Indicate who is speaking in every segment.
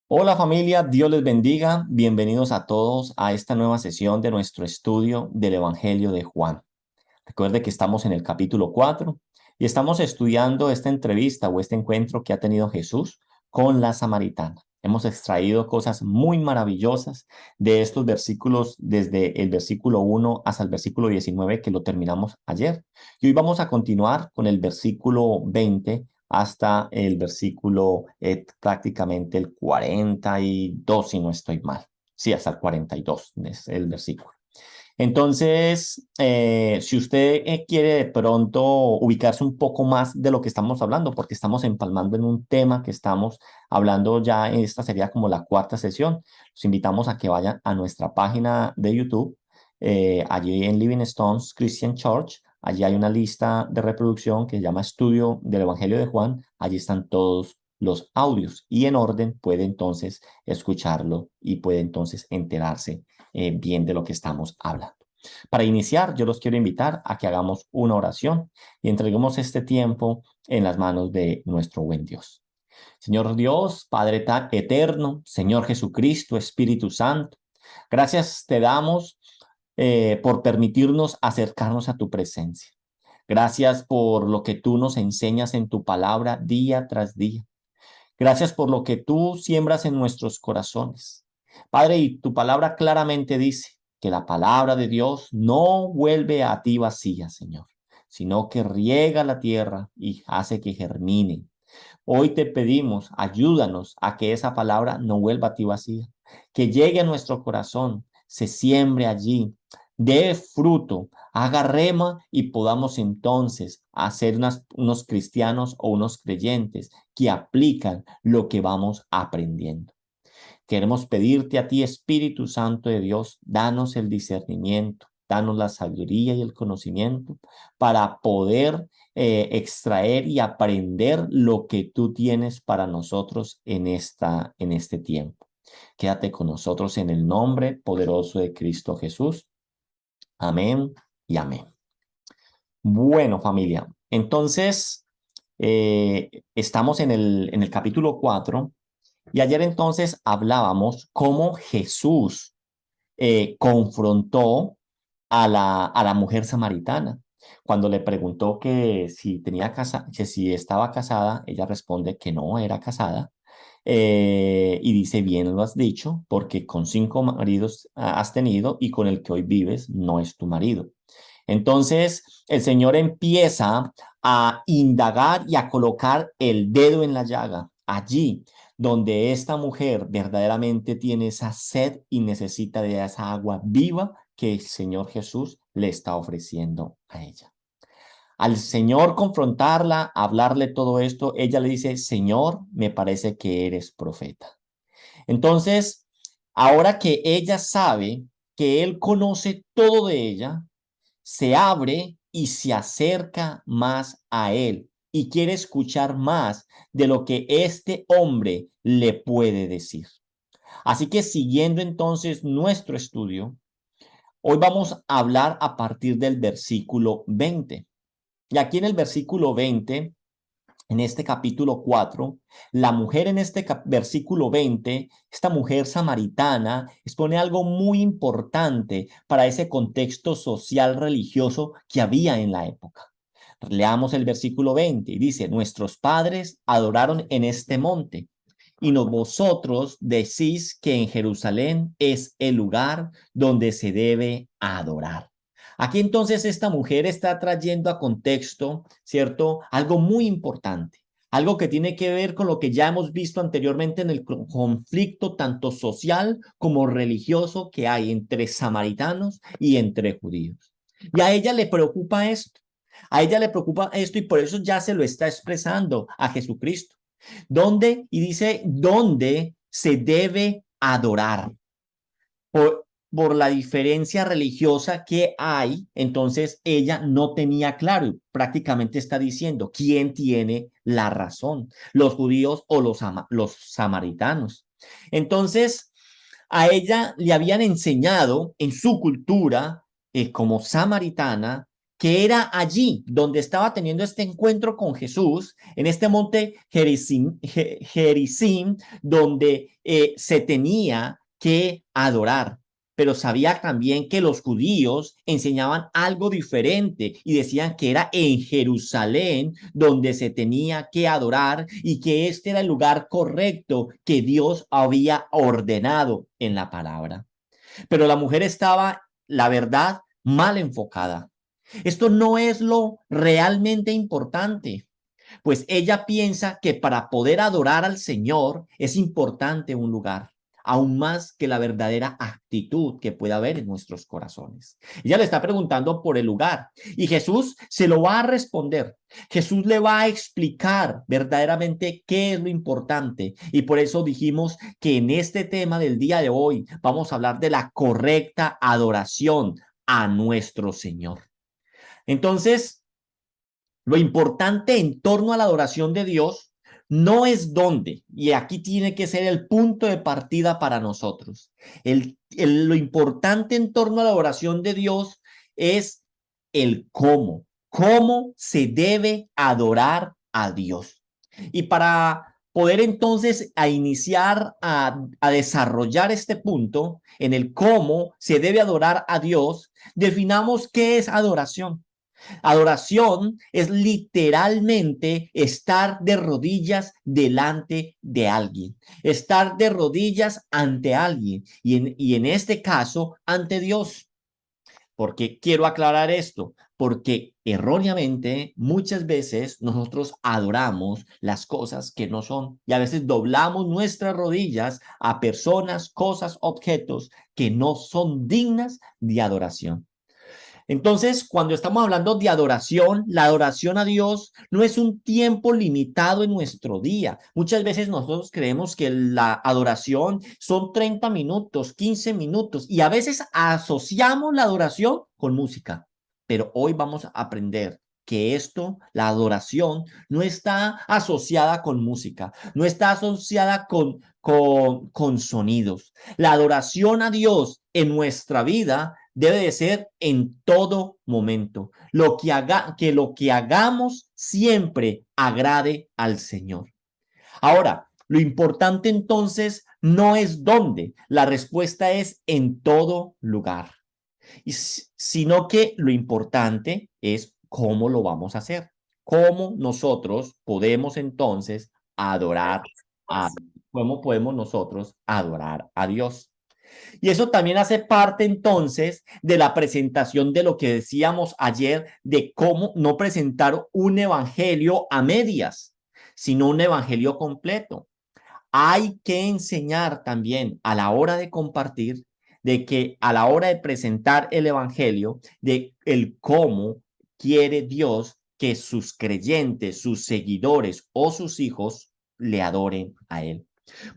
Speaker 1: Hola familia, Dios les bendiga. Bienvenidos a todos a esta nueva sesión de nuestro estudio del Evangelio de Juan. Recuerde que estamos en el capítulo 4 y estamos estudiando esta entrevista o este encuentro que ha tenido Jesús con la samaritana. Hemos extraído cosas muy maravillosas de estos versículos, desde el versículo 1 hasta el versículo 19 que lo terminamos ayer. Y hoy vamos a continuar con el versículo 20 hasta el versículo prácticamente el 42, si no estoy mal. Sí, hasta el 42 es el versículo. Entonces, si usted quiere de pronto ubicarse un poco más de lo que estamos hablando, porque estamos empalmando en un tema que estamos hablando ya, esta sería como la cuarta sesión, los invitamos a que vayan a nuestra página de YouTube, allí en Living Stones Christian Church. Allí hay una lista de reproducción que se llama Estudio del Evangelio de Juan. Allí están todos los audios y en orden puede entonces escucharlo y puede entonces enterarse bien de lo que estamos hablando. Para iniciar, yo los quiero invitar a que hagamos una oración y entreguemos este tiempo en las manos de nuestro buen Dios. Señor Dios, Padre tan eterno, Señor Jesucristo, Espíritu Santo, gracias te damos por permitirnos acercarnos a tu presencia. Gracias por lo que tú nos enseñas en tu palabra día tras día. Gracias por lo que tú siembras en nuestros corazones. Padre, y tu palabra claramente dice que la palabra de Dios no vuelve a ti vacía, Señor, sino que riega la tierra y hace que germine. Hoy te pedimos, ayúdanos a que esa palabra no vuelva a ti vacía, que llegue a nuestro corazón, se siembre allí, dé fruto, haga rema y podamos entonces hacer unos cristianos o unos creyentes que aplican lo que vamos aprendiendo. Queremos pedirte a ti, Espíritu Santo de Dios, danos el discernimiento, danos la sabiduría y el conocimiento para poder extraer y aprender lo que tú tienes para nosotros en este tiempo. Quédate con nosotros en el nombre poderoso de Cristo Jesús. Amén y amén. Bueno, familia, entonces estamos en el capítulo 4 y ayer entonces hablábamos cómo Jesús confrontó a la mujer samaritana. Cuando le preguntó que si tenía que si estaba casada, ella responde que no era casada. Y dice, bien lo has dicho, porque con 5 maridos has tenido y con el que hoy vives no es tu marido. Entonces, el Señor empieza a indagar y a colocar el dedo en la llaga, allí donde esta mujer verdaderamente tiene esa sed y necesita de esa agua viva que el Señor Jesús le está ofreciendo a ella. Al Señor confrontarla, hablarle todo esto, ella le dice, Señor, me parece que eres profeta. Entonces, ahora que ella sabe que Él conoce todo de ella, se abre y se acerca más a él y quiere escuchar más de lo que este hombre le puede decir. Así que siguiendo entonces nuestro estudio, hoy vamos a hablar a partir del versículo 20. Y aquí en el versículo 20, en este capítulo 4, la mujer en este versículo 20, esta mujer samaritana, expone algo muy importante para ese contexto social religioso que había en la época. Leamos el versículo 20 y dice, nuestros padres adoraron en este monte y vosotros decís que en Jerusalén es el lugar donde se debe adorar. Aquí entonces esta mujer está trayendo a contexto, ¿cierto? Algo muy importante, algo que tiene que ver con lo que ya hemos visto anteriormente en el conflicto tanto social como religioso que hay entre samaritanos y entre judíos. Y a ella le preocupa esto, a ella le preocupa esto y por eso ya se lo está expresando a Jesucristo. ¿Dónde? Y dice, ¿dónde se debe adorar? Por la diferencia religiosa que hay, entonces ella no tenía claro, prácticamente está diciendo, ¿quién tiene la razón? ¿Los judíos o los samaritanos? Entonces, a ella le habían enseñado en su cultura, como samaritana, que era allí donde estaba teniendo este encuentro con Jesús, en este monte Gerizim, donde se tenía que adorar. Pero sabía también que los judíos enseñaban algo diferente y decían que era en Jerusalén donde se tenía que adorar y que este era el lugar correcto que Dios había ordenado en la palabra. Pero la mujer estaba, la verdad, mal enfocada. Esto no es lo realmente importante, pues ella piensa que para poder adorar al Señor es importante un lugar, aún más que la verdadera actitud que puede haber en nuestros corazones. Ella le está preguntando por el lugar y Jesús se lo va a responder. Jesús le va a explicar verdaderamente qué es lo importante y por eso dijimos que en este tema del día de hoy vamos a hablar de la correcta adoración a nuestro Señor. Entonces, lo importante en torno a la adoración de Dios no es dónde, y aquí tiene que ser el punto de partida para nosotros. Lo importante en torno a la adoración de Dios es el cómo se debe adorar a Dios. Y para poder entonces iniciar a desarrollar este punto en el cómo se debe adorar a Dios, definamos qué es adoración. Adoración es literalmente estar de rodillas delante de alguien, estar de rodillas ante alguien y en este caso ante Dios. Porque quiero aclarar esto, porque erróneamente muchas veces nosotros adoramos las cosas que no son y a veces doblamos nuestras rodillas a personas, cosas, objetos que no son dignas de adoración. Entonces, cuando estamos hablando de adoración, la adoración a Dios no es un tiempo limitado en nuestro día. Muchas veces nosotros creemos que la adoración son 30 minutos, 15 minutos y a veces asociamos la adoración con música. Pero hoy vamos a aprender que esto, la adoración, no está asociada con música, no está asociada con sonidos. La adoración a Dios en nuestra vida debe de ser en todo momento. Lo que hagamos siempre agrade al Señor. Ahora, lo importante entonces no es dónde, la respuesta es en todo lugar, sino que lo importante es cómo lo vamos a hacer, cómo nosotros podemos entonces adorar a, cómo podemos nosotros adorar a Dios. Y eso también hace parte entonces de la presentación de lo que decíamos ayer de cómo no presentar un evangelio a medias, sino un evangelio completo. Hay que enseñar también a la hora de compartir, de que a la hora de presentar el evangelio, de el cómo quiere Dios que sus creyentes, sus seguidores o sus hijos le adoren a él.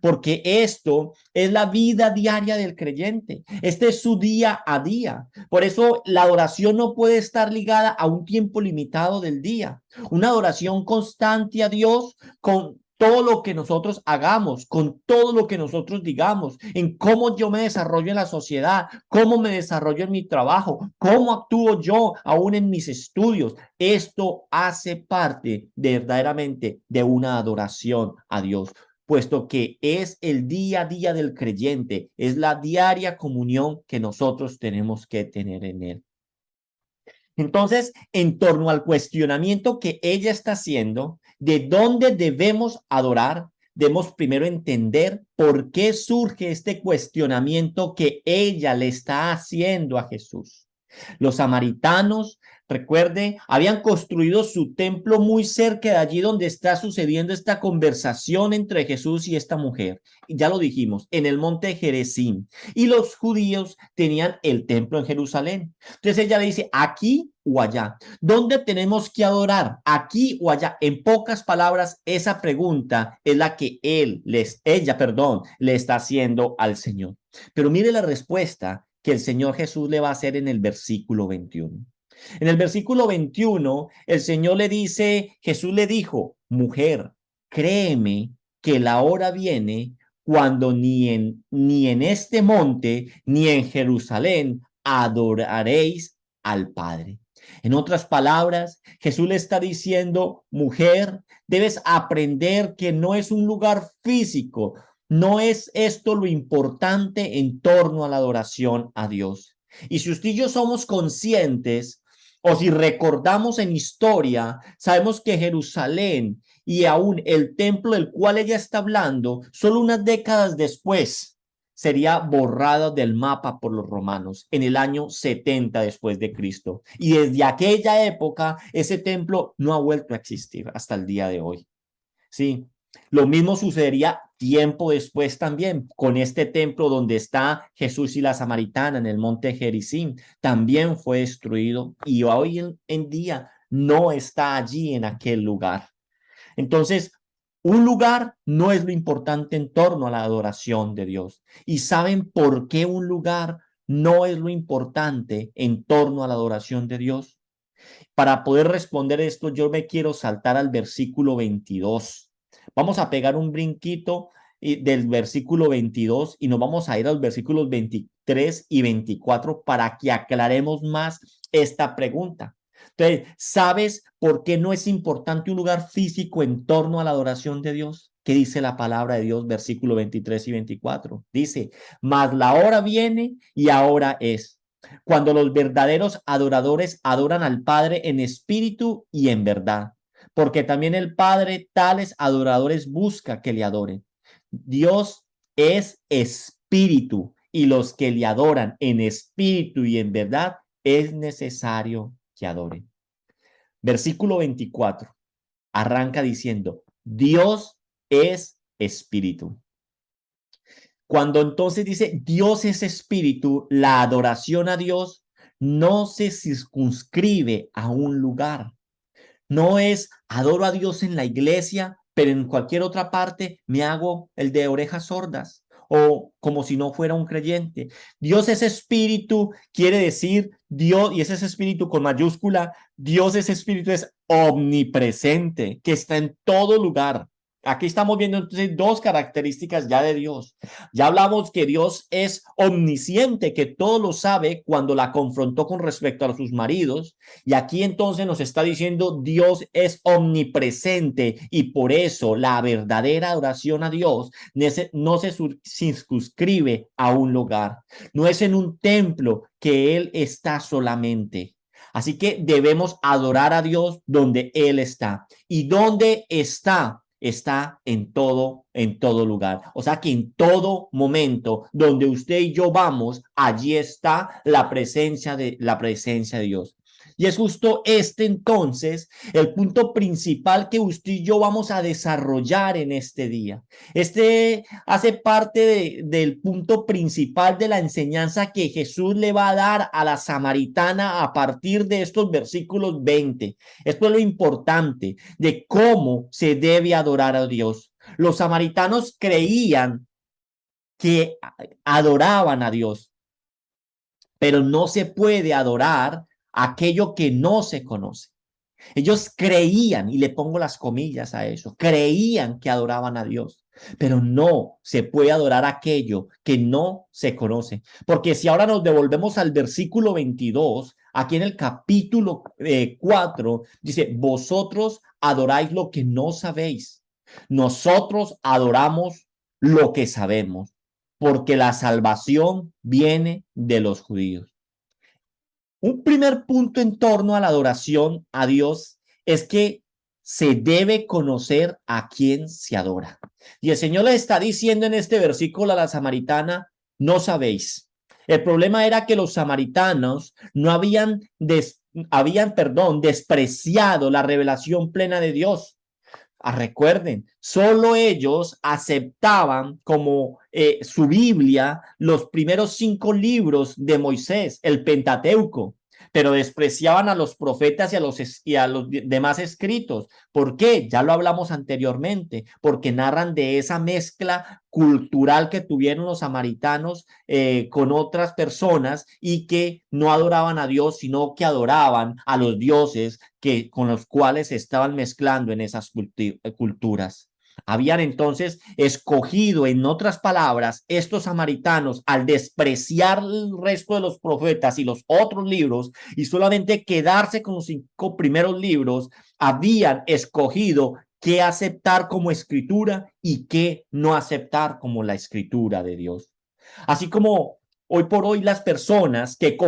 Speaker 1: Porque esto es la vida diaria del creyente. Este es su día a día. Por eso la adoración no puede estar ligada a un tiempo limitado del día. Una adoración constante a Dios con todo lo que nosotros hagamos, con todo lo que nosotros digamos, en cómo yo me desarrollo en la sociedad, cómo me desarrollo en mi trabajo, cómo actúo yo aún en mis estudios. Esto hace parte verdaderamente de una adoración a Dios, puesto que es el día a día del creyente, es la diaria comunión que nosotros tenemos que tener en él. Entonces, en torno al cuestionamiento que ella está haciendo, de dónde debemos adorar, debemos primero entender por qué surge este cuestionamiento que ella le está haciendo a Jesús. Los samaritanos, recuerde, habían construido su templo muy cerca de allí donde está sucediendo esta conversación entre Jesús y esta mujer. Ya lo dijimos, en el monte Gerizim. Y los judíos tenían el templo en Jerusalén. Entonces ella le dice, aquí o allá. ¿Dónde tenemos que adorar? ¿Aquí o allá? En pocas palabras, esa pregunta es la que ella, le está haciendo al Señor. Pero mire la respuesta que el Señor Jesús le va a hacer en el versículo 21. En el versículo 21, el Señor le dice, Jesús le dijo, mujer, créeme que la hora viene cuando ni en este monte ni en Jerusalén adoraréis al Padre. En otras palabras, Jesús le está diciendo, mujer, debes aprender que no es un lugar físico, no es esto lo importante en torno a la adoración a Dios. Y si usted y yo somos conscientes, o si recordamos en historia, sabemos que Jerusalén y aún el templo del cual ella está hablando, solo unas décadas después, sería borrada del mapa por los romanos en el año 70 después de Cristo. Y desde aquella época, ese templo no ha vuelto a existir hasta el día de hoy. Sí, lo mismo sucedería tiempo después también con este templo donde está Jesús y la samaritana en el monte Gerizim. También fue destruido y hoy en día no está allí en aquel lugar. Entonces, un lugar no es lo importante en torno a la adoración de Dios. ¿Y saben por qué un lugar no es lo importante en torno a la adoración de Dios? Para poder responder esto, yo me quiero saltar al versículo 22. Vamos a pegar un brinquito del versículo 22 y nos vamos a ir a los versículos 23 y 24 para que aclaremos más esta pregunta. Entonces, ¿sabes por qué no es importante un lugar físico en torno a la adoración de Dios? ¿Qué dice la palabra de Dios, versículo 23 y 24? Dice, mas la hora viene y ahora es, cuando los verdaderos adoradores adoran al Padre en espíritu y en verdad, porque también el Padre tales adoradores busca que le adoren. Dios es espíritu y los que le adoran en espíritu y en verdad es necesario que adoren. Versículo 24 arranca diciendo, Dios es espíritu. Cuando entonces dice Dios es espíritu, la adoración a Dios no se circunscribe a un lugar. No es adoro a Dios en la iglesia, pero en cualquier otra parte me hago el de orejas sordas o como si no fuera un creyente. Dios es espíritu, quiere decir Dios, y ese es espíritu con mayúscula, Dios es espíritu, es omnipresente, que está en todo lugar. Aquí estamos viendo entonces dos características ya de Dios. Ya hablamos que Dios es omnisciente, que todo lo sabe cuando la confrontó con respecto a sus maridos. Y aquí entonces nos está diciendo Dios es omnipresente y por eso la verdadera adoración a Dios no se circunscribe a un lugar. No es en un templo que Él está solamente. Así que debemos adorar a Dios donde Él está. ¿Y dónde está? Está en todo lugar. O sea que en todo momento donde usted y yo vamos, allí está la presencia de Dios. Y es justo este entonces el punto principal que usted y yo vamos a desarrollar en este día. Este hace parte del punto principal de la enseñanza que Jesús le va a dar a la samaritana a partir de estos versículos 20. Esto es lo importante de cómo se debe adorar a Dios. Los samaritanos creían que adoraban a Dios, pero no se puede adorar aquello que no se conoce. Ellos creían, y le pongo las comillas a eso, creían que adoraban a Dios, pero no se puede adorar aquello que no se conoce. Porque si ahora nos devolvemos al versículo 22, aquí en el capítulo 4, dice, vosotros adoráis lo que no sabéis. Nosotros adoramos lo que sabemos, porque la salvación viene de los judíos. Un primer punto en torno a la adoración a Dios es que se debe conocer a quién se adora. Y el Señor le está diciendo en este versículo a la samaritana, no sabéis. El problema era que los samaritanos no habían despreciado la revelación plena de Dios. Recuerden, solo ellos aceptaban como su Biblia los primeros 5 libros de Moisés, el Pentateuco, pero despreciaban a los profetas y a los demás escritos. ¿Por qué? Ya lo hablamos anteriormente, porque narran de esa mezcla cultural que tuvieron los samaritanos con otras personas y que no adoraban a Dios, sino que adoraban a los dioses con los cuales se estaban mezclando en esas culturas. Habían entonces escogido, en otras palabras, estos samaritanos, al despreciar el resto de los profetas y los otros libros y solamente quedarse con los 5 primeros libros, habían escogido qué aceptar como escritura y qué no aceptar como la escritura de Dios. Así como hoy por hoy las personas que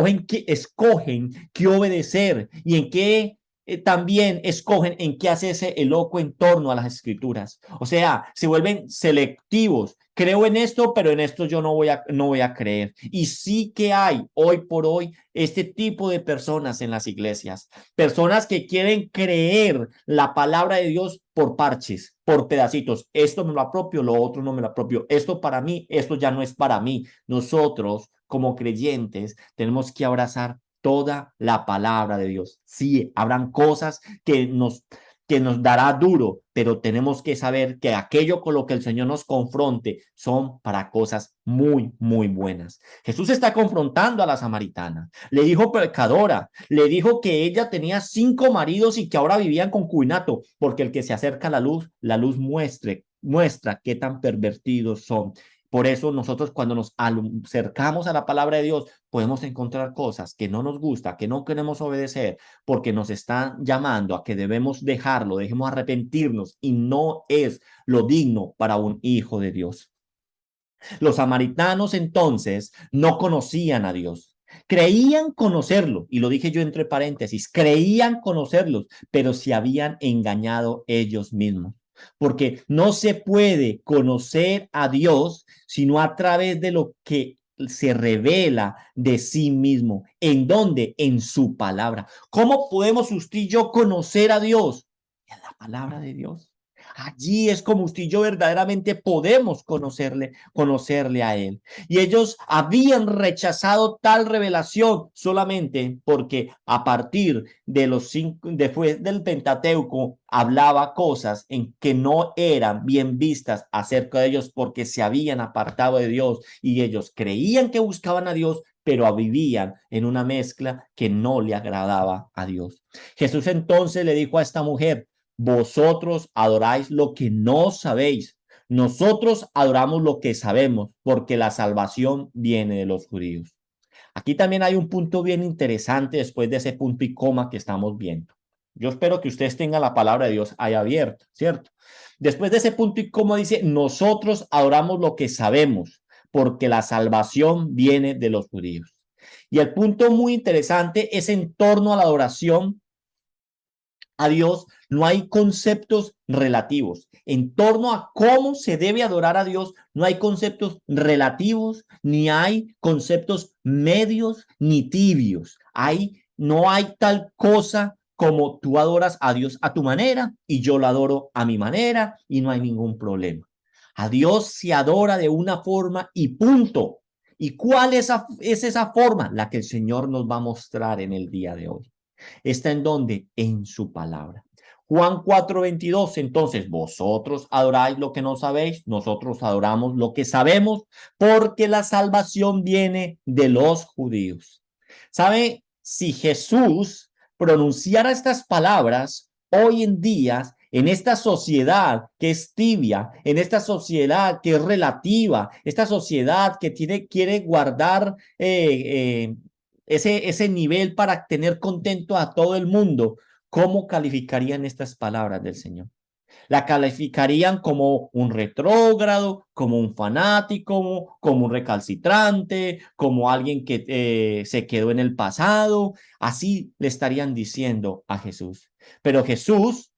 Speaker 1: escogen qué obedecer y en qué también escogen en qué hacerse el loco en torno a las escrituras. O sea, se vuelven selectivos. Creo en esto, pero en esto yo no voy a creer. Y sí que hay hoy por hoy este tipo de personas en las iglesias. Personas que quieren creer la palabra de Dios por parches, por pedacitos. Esto me lo apropio, lo otro no me lo apropio. Esto para mí, esto ya no es para mí. Nosotros, como creyentes, tenemos que abrazar toda la palabra de Dios. Sí, habrán cosas que nos dará duro, pero tenemos que saber que aquello con lo que el Señor nos confronte son para cosas muy, muy buenas. Jesús está confrontando a la samaritana. Le dijo pecadora, le dijo que ella tenía 5 maridos y que ahora vivía en concubinato, porque el que se acerca a la luz muestra qué tan pervertidos son. Por eso nosotros cuando nos acercamos a la palabra de Dios podemos encontrar cosas que no nos gusta, que no queremos obedecer, porque nos están llamando a que debemos dejarlo, dejemos arrepentirnos y no es lo digno para un hijo de Dios. Los samaritanos entonces no conocían a Dios. Creían conocerlo, y lo dije yo entre paréntesis, creían conocerlos, pero se habían engañado ellos mismos. Porque no se puede conocer a Dios sino a través de lo que se revela de sí mismo. ¿En dónde? En su palabra. ¿Cómo podemos usted y yo conocer a Dios? En la palabra de Dios. Allí es como usted y yo verdaderamente podemos conocerle a Él. Y ellos habían rechazado tal revelación solamente porque a partir de los 5, después del Pentateuco, hablaba cosas en que no eran bien vistas acerca de ellos porque se habían apartado de Dios y ellos creían que buscaban a Dios, pero vivían en una mezcla que no le agradaba a Dios. Jesús entonces le dijo a esta mujer: vosotros adoráis lo que no sabéis. Nosotros adoramos lo que sabemos, porque la salvación viene de los judíos. Aquí también hay un punto bien interesante después de ese punto y coma que estamos viendo. Yo espero que ustedes tengan la palabra de Dios ahí abierta, ¿cierto? Después de ese punto y coma dice, nosotros adoramos lo que sabemos, porque la salvación viene de los judíos. Y el punto muy interesante es en torno a la adoración a Dios, no hay conceptos relativos. En torno a cómo se debe adorar a Dios, no hay conceptos relativos, ni hay conceptos medios, ni tibios. No hay tal cosa como tú adoras a Dios a tu manera y yo lo adoro a mi manera y no hay ningún problema. A Dios se adora de una forma y punto. ¿Y cuál es esa forma? La que el Señor nos va a mostrar en el día de hoy. ¿Está en dónde? En su palabra. Juan 4:22, entonces, vosotros adoráis lo que no sabéis, nosotros adoramos lo que sabemos, porque la salvación viene de los judíos. ¿Sabe? Si Jesús pronunciara estas palabras hoy en día, en esta sociedad que es tibia, en esta sociedad que es relativa, esta sociedad que quiere guardar ese nivel para tener contento a todo el mundo, ¿cómo calificarían estas palabras del Señor? La calificarían como un retrógrado, como un fanático, como un recalcitrante, como alguien que se quedó en el pasado. Así le estarían diciendo a Jesús. Pero Jesús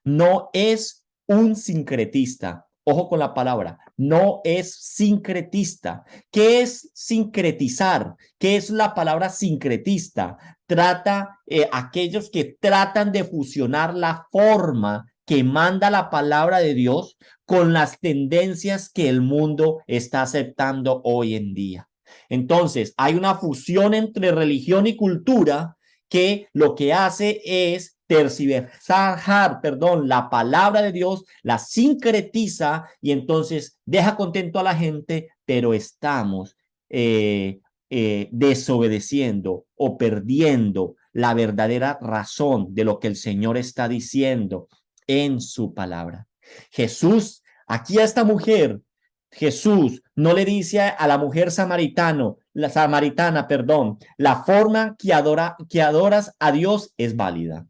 Speaker 1: no es un sincretista. Ojo con la palabra, no es sincretista. ¿Qué es sincretizar? ¿Qué es la palabra sincretista? Trata aquellos que tratan de fusionar la forma que manda la palabra de Dios con las tendencias que el mundo está aceptando hoy en día. Entonces, hay una fusión entre religión y cultura que lo que hace es tergiversar, la palabra de Dios, la sincretiza y entonces deja contento a la gente, pero estamos desobedeciendo o perdiendo la verdadera razón de lo que el Señor está diciendo en su palabra. Jesús Aquí a esta mujer, Jesús no le dice a la mujer samaritana, perdón, la forma que adoras a Dios es válida.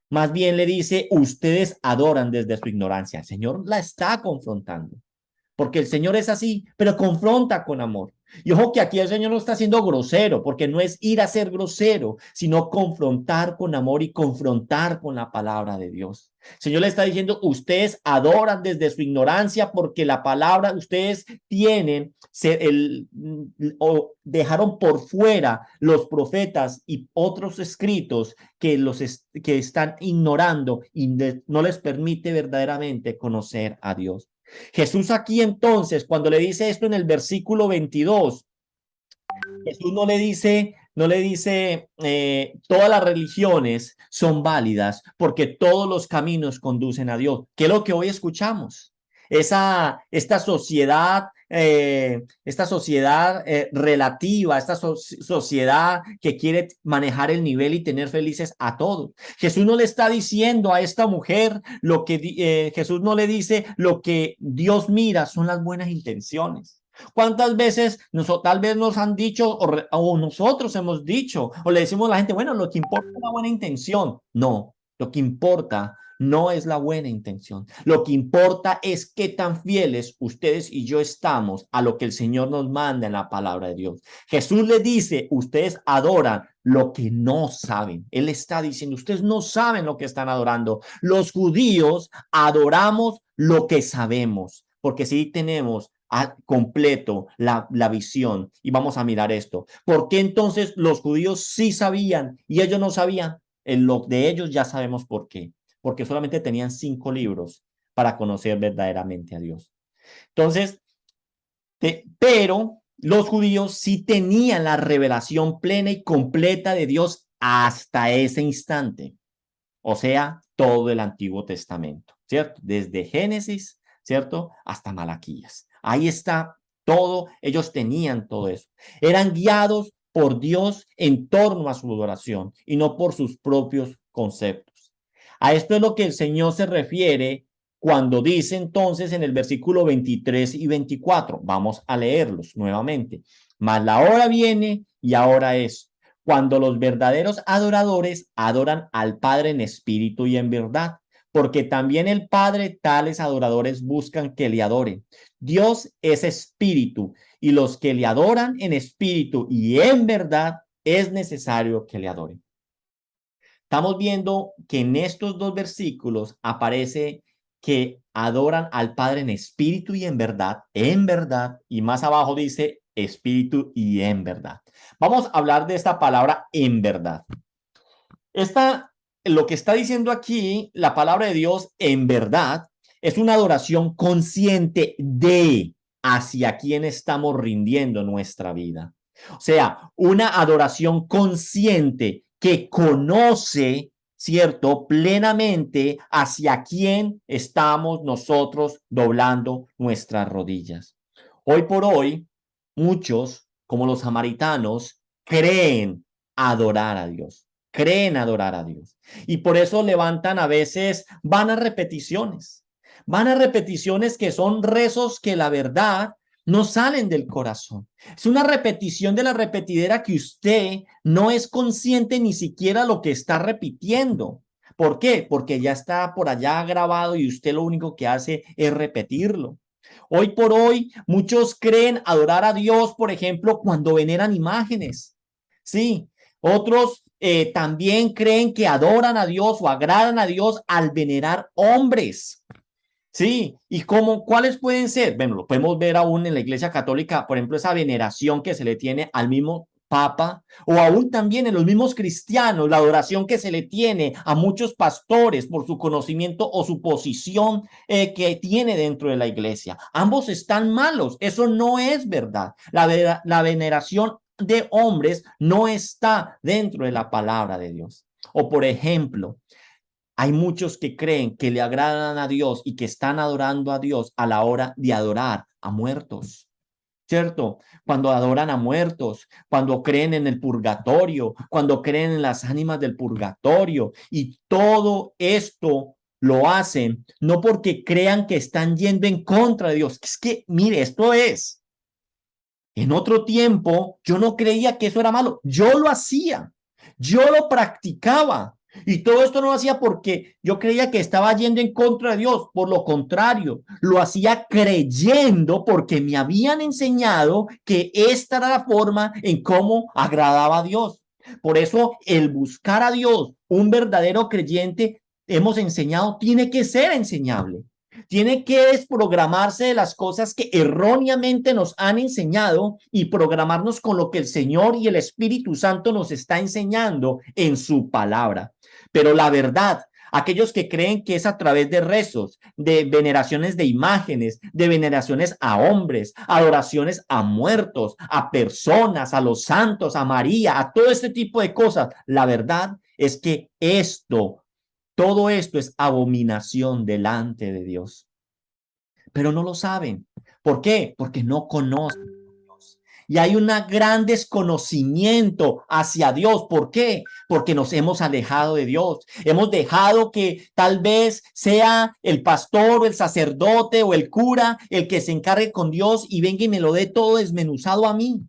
Speaker 1: Más bien le dice, ustedes adoran desde su ignorancia. El Señor la está confrontando, porque el Señor es así, pero confronta con amor. Y ojo que aquí el Señor no está siendo grosero, porque no es ir a ser grosero, sino confrontar con amor y confrontar con la palabra de Dios. El Señor le está diciendo, ustedes adoran desde su ignorancia porque la palabra, ustedes tienen, o dejaron por fuera los profetas y otros escritos que están ignorando y no les permite verdaderamente conocer a Dios. Jesús aquí entonces, cuando le dice esto en el versículo 22, Jesús no le dice todas las religiones son válidas porque todos los caminos conducen a Dios, que es lo que hoy escuchamos. Esta sociedad relativa, sociedad que quiere manejar el nivel y tener felices a todos. Jesús no le está diciendo a esta mujer Jesús no le dice lo que Dios mira son las buenas intenciones. ¿Cuántas veces tal vez nos han dicho o nosotros hemos dicho o le decimos a la gente, bueno, lo que importa es la buena intención? No, lo que importa no es la buena intención. Lo que importa es qué tan fieles ustedes y yo estamos a lo que el Señor nos manda en la palabra de Dios. Jesús le dice, ustedes adoran lo que no saben. Él está diciendo, ustedes no saben lo que están adorando. Los judíos adoramos lo que sabemos, porque sí tenemos completo la visión. Y vamos a mirar esto. ¿Por qué entonces los judíos sí sabían y ellos no sabían? En lo de ellos ya sabemos por qué. Porque solamente tenían 5 libros para conocer verdaderamente a Dios. Entonces, pero los judíos sí tenían la revelación plena y completa de Dios hasta ese instante. O sea, todo el Antiguo Testamento, ¿cierto? Desde Génesis, ¿cierto? Hasta Malaquías. Ahí está todo, ellos tenían todo eso. Eran guiados por Dios en torno a su adoración y no por sus propios conceptos. A esto es lo que el Señor se refiere cuando dice entonces en el versículo 23 y 24. Vamos a leerlos nuevamente. Mas la hora viene y ahora es cuando los verdaderos adoradores adoran al Padre en espíritu y en verdad, porque también el Padre tales adoradores buscan que le adoren. Dios es espíritu y los que le adoran en espíritu y en verdad es necesario que le adoren. Estamos viendo que en estos dos versículos aparece que adoran al Padre en espíritu y en verdad, y más abajo dice espíritu y en verdad. Vamos a hablar de esta palabra en verdad. Lo que está diciendo aquí la palabra de Dios en verdad es una adoración consciente de hacia quién estamos rindiendo nuestra vida. O sea, una adoración consciente que conoce, ¿cierto? Plenamente hacia quién estamos nosotros doblando nuestras rodillas. Hoy por hoy, muchos, como los samaritanos, creen adorar a Dios. Creen adorar a Dios. Y por eso levantan a veces vanas repeticiones. Vanas repeticiones que son rezos que la verdad no salen del corazón. Es una repetición de la repetidera que usted no es consciente ni siquiera lo que está repitiendo. ¿Por qué? Porque ya está por allá grabado y usted lo único que hace es repetirlo. Hoy por hoy, muchos creen adorar a Dios, por ejemplo, cuando veneran imágenes. Sí, otros también creen que adoran a Dios o agradan a Dios al venerar hombres. Sí, y ¿cuáles pueden ser? Bueno, lo podemos ver aún en la Iglesia Católica, por ejemplo, esa veneración que se le tiene al mismo Papa, o aún también en los mismos cristianos, la adoración que se le tiene a muchos pastores por su conocimiento o su posición que tiene dentro de la iglesia. Ambos están malos, eso no es verdad. La veneración de hombres no está dentro de la palabra de Dios. O por ejemplo, hay muchos que creen que le agradan a Dios y que están adorando a Dios a la hora de adorar a muertos. ¿Cierto? Cuando adoran a muertos, cuando creen en el purgatorio, cuando creen en las ánimas del purgatorio y todo esto lo hacen no porque crean que están yendo en contra de Dios. Es que, mire, esto es, en otro tiempo yo no creía que eso era malo. Yo lo hacía, yo lo practicaba. Y todo esto no lo hacía porque yo creía que estaba yendo en contra de Dios. Por lo contrario, lo hacía creyendo porque me habían enseñado que esta era la forma en cómo agradaba a Dios. Por eso el buscar a Dios, un verdadero creyente, hemos enseñado, tiene que ser enseñable. Tiene que desprogramarse de las cosas que erróneamente nos han enseñado y programarnos con lo que el Señor y el Espíritu Santo nos está enseñando en su palabra. Pero la verdad, aquellos que creen que es a través de rezos, de veneraciones de imágenes, de veneraciones a hombres, adoraciones a muertos, a personas, a los santos, a María, a todo este tipo de cosas, la verdad es que todo esto es abominación delante de Dios. Pero no lo saben. ¿Por qué? Porque no conocen a Dios. Y hay un gran desconocimiento hacia Dios. ¿Por qué? Porque nos hemos alejado de Dios. Hemos dejado que tal vez sea el pastor o el sacerdote o el cura el que se encargue con Dios y venga y me lo dé todo desmenuzado a mí.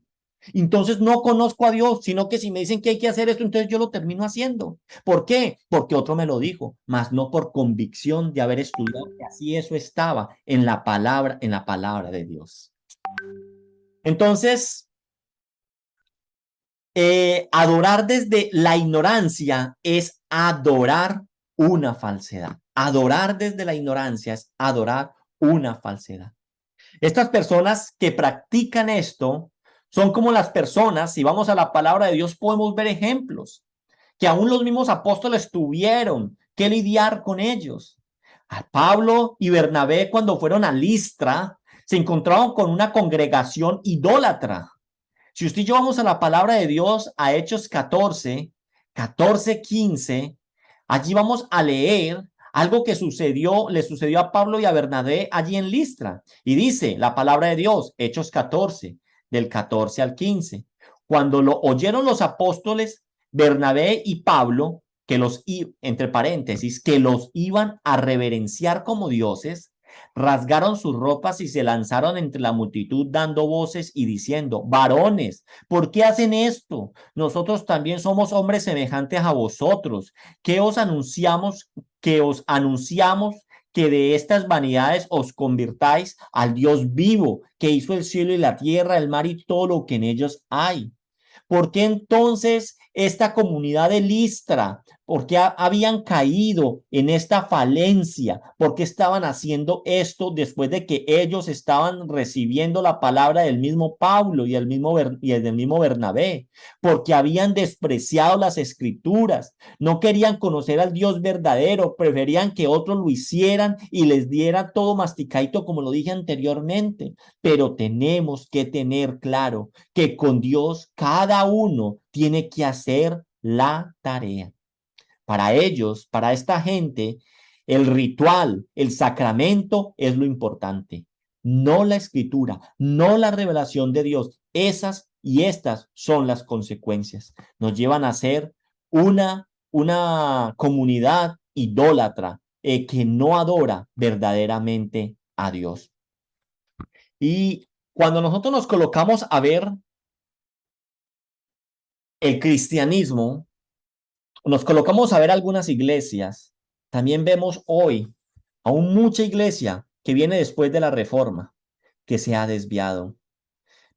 Speaker 1: Entonces no conozco a Dios, sino que si me dicen que hay que hacer esto, entonces yo lo termino haciendo. ¿Por qué? Porque otro me lo dijo, mas no por convicción de haber estudiado que así eso estaba en la palabra de Dios. Entonces, adorar desde la ignorancia es adorar una falsedad. Adorar desde la ignorancia es adorar una falsedad. Estas personas que practican esto son como las personas, si vamos a la palabra de Dios, podemos ver ejemplos, que aún los mismos apóstoles tuvieron que lidiar con ellos. A Pablo y Bernabé, cuando fueron a Listra, se encontraron con una congregación idólatra. Si usted y yo vamos a la palabra de Dios, a Hechos 15, allí vamos a leer algo que le sucedió a Pablo y a Bernabé allí en Listra. Y dice la palabra de Dios, Hechos 14, del 14 al 15. Cuando lo oyeron los apóstoles, Bernabé y Pablo, entre paréntesis, que los iban a reverenciar como dioses, rasgaron sus ropas y se lanzaron entre la multitud dando voces y diciendo, varones, ¿por qué hacen esto? Nosotros también somos hombres semejantes a vosotros. ¿Qué os anunciamos? Que os anunciamos que de estas vanidades os convirtáis al Dios vivo, que hizo el cielo y la tierra, el mar y todo lo que en ellos hay. ¿Por qué entonces esta comunidad de Listra? ¿Por qué habían caído en esta falencia? ¿Por qué estaban haciendo esto después de que ellos estaban recibiendo la palabra del mismo Pablo y del mismo Bernabé? Porque habían despreciado las escrituras, no querían conocer al Dios verdadero, preferían que otros lo hicieran y les diera todo masticadito, como lo dije anteriormente. Pero tenemos que tener claro que con Dios cada uno tiene que hacer la tarea. Para ellos, para esta gente, el ritual, el sacramento es lo importante, no la escritura, no la revelación de Dios. Esas y estas son las consecuencias. Nos llevan a ser una comunidad idólatra que no adora verdaderamente a Dios. Y cuando nosotros nos colocamos a ver el cristianismo, nos colocamos a ver algunas iglesias, también vemos hoy aún mucha iglesia que viene después de la reforma, que se ha desviado.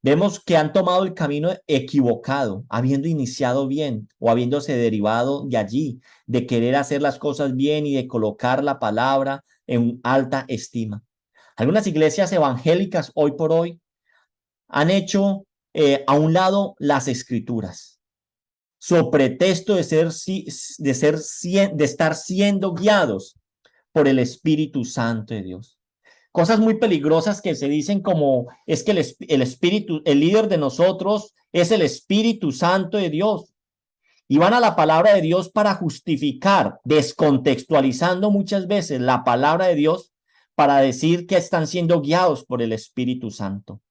Speaker 1: Vemos que han tomado el camino equivocado, habiendo iniciado bien o habiéndose derivado de allí, de querer hacer las cosas bien y de colocar la palabra en alta estima. Algunas iglesias evangélicas hoy por hoy han hecho a un lado las escrituras, so pretexto de estar siendo guiados por el Espíritu Santo de Dios. Cosas muy peligrosas que se dicen como es que el líder de nosotros es el Espíritu Santo de Dios. Y van a la palabra de Dios para justificar, descontextualizando muchas veces la palabra de Dios para decir que están siendo guiados por el Espíritu Santo.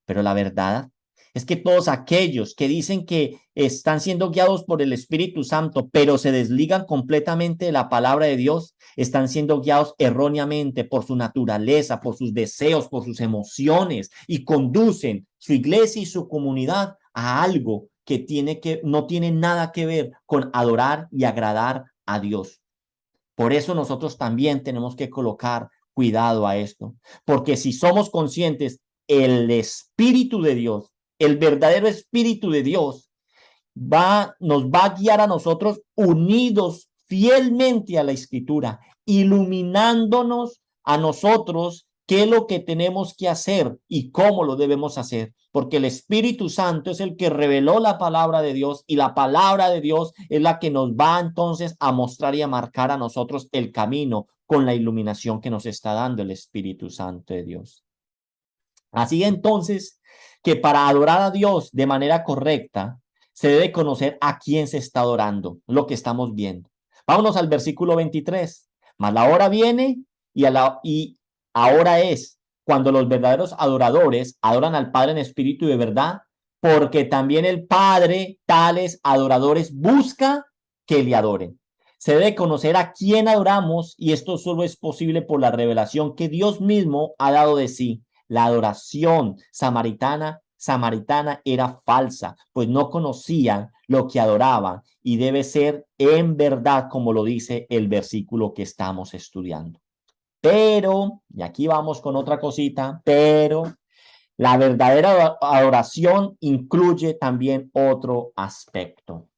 Speaker 1: Pero la verdad Es que todos aquellos que dicen que están siendo guiados por el Espíritu Santo, pero se desligan completamente de la palabra de Dios, están siendo guiados erróneamente por su naturaleza, por sus deseos, por sus emociones y conducen su iglesia y su comunidad a algo que no tiene nada que ver con adorar y agradar a Dios. Por eso nosotros también tenemos que colocar cuidado a esto, porque si somos conscientes, el Espíritu de Dios, el verdadero Espíritu de Dios, nos va a guiar a nosotros unidos fielmente a la Escritura, iluminándonos a nosotros qué es lo que tenemos que hacer y cómo lo debemos hacer, porque el Espíritu Santo es el que reveló la palabra de Dios y la palabra de Dios es la que nos va entonces a mostrar y a marcar a nosotros el camino con la iluminación que nos está dando el Espíritu Santo de Dios. Así entonces, que para adorar a Dios de manera correcta, se debe conocer a quién se está adorando, lo que estamos viendo. Vámonos al versículo 23. Mas la hora viene y ahora es cuando los verdaderos adoradores adoran al Padre en espíritu y de verdad, porque también el Padre tales adoradores busca que le adoren. Se debe conocer a quién adoramos y esto solo es posible por la revelación que Dios mismo ha dado de sí. La adoración samaritana era falsa, pues no conocían lo que adoraban y debe ser en verdad como lo dice el versículo que estamos estudiando. Pero, y aquí vamos con otra cosita, pero la verdadera adoración incluye también otro aspecto.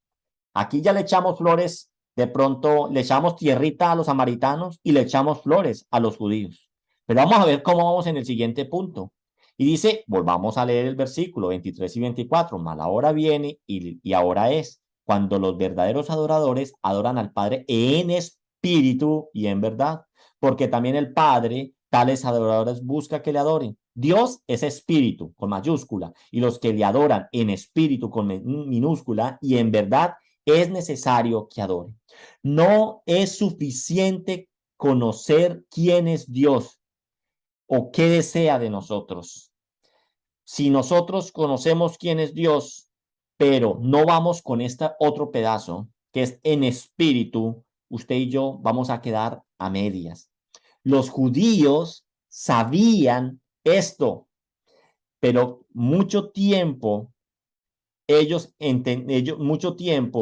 Speaker 1: Aquí ya le echamos flores, de pronto le echamos tierrita a los samaritanos y le echamos flores a los judíos. Pero vamos a ver cómo vamos en el siguiente punto. Y dice, volvamos a leer el versículo 23 y 24, mas la hora viene y ahora es cuando los verdaderos adoradores adoran al Padre en espíritu y en verdad, porque también el Padre, tales adoradores busca que le adoren. Dios es espíritu con mayúscula y los que le adoran en espíritu con minúscula y en verdad es necesario que adoren. No es suficiente conocer quién es Dios o qué desea de nosotros. Si nosotros conocemos quién es Dios, pero no vamos con este otro pedazo, que es en espíritu, usted y yo vamos a quedar a medias. Los judíos sabían esto, pero mucho tiempo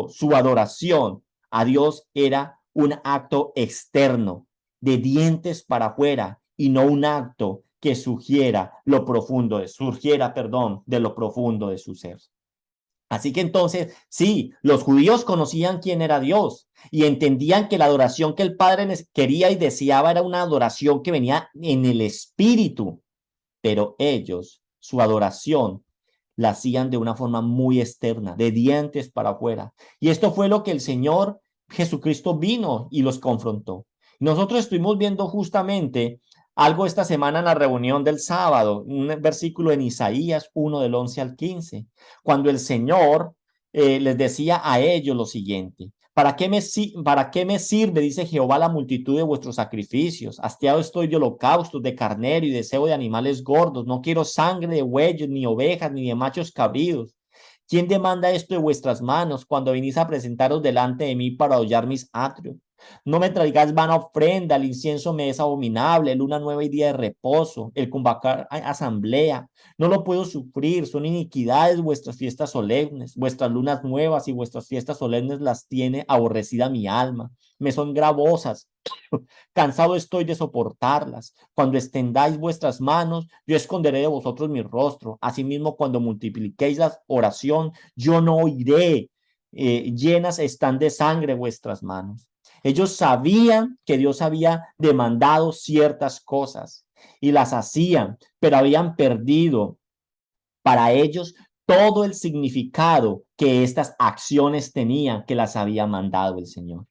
Speaker 1: su adoración a Dios era un acto externo, de dientes para afuera, y no un acto que surgiera de lo profundo de su ser. Así que entonces, sí, los judíos conocían quién era Dios y entendían que la adoración que el Padre quería y deseaba era una adoración que venía en el espíritu, pero ellos, su adoración, la hacían de una forma muy externa, de dientes para afuera. Y esto fue lo que el Señor Jesucristo vino y los confrontó. Nosotros estuvimos viendo justamente algo esta semana en la reunión del sábado, un versículo en Isaías 1 del 11 al 15, cuando el Señor les decía a ellos lo siguiente: ¿Para qué me sirve, dice Jehová, la multitud de vuestros sacrificios? Hastiado estoy de holocaustos, de carnero y deseo de animales gordos. No quiero sangre de bueyes, ni ovejas, ni de machos cabríos. ¿Quién demanda esto de vuestras manos cuando venís a presentaros delante de mí para hollar mis atrios? No me traigáis vana ofrenda, el incienso me es abominable, luna nueva y día de reposo, el convocar asamblea. No lo puedo sufrir, son iniquidades vuestras fiestas solemnes, vuestras lunas nuevas y vuestras fiestas solemnes las tiene aborrecida mi alma. Me son gravosas, cansado estoy de soportarlas. Cuando extendáis vuestras manos, yo esconderé de vosotros mi rostro. Asimismo, cuando multipliquéis la oración, yo no oiré. Llenas están de sangre vuestras manos. Ellos sabían que Dios había demandado ciertas cosas y las hacían, pero habían perdido para ellos todo el significado que estas acciones tenían, que las había mandado el Señor.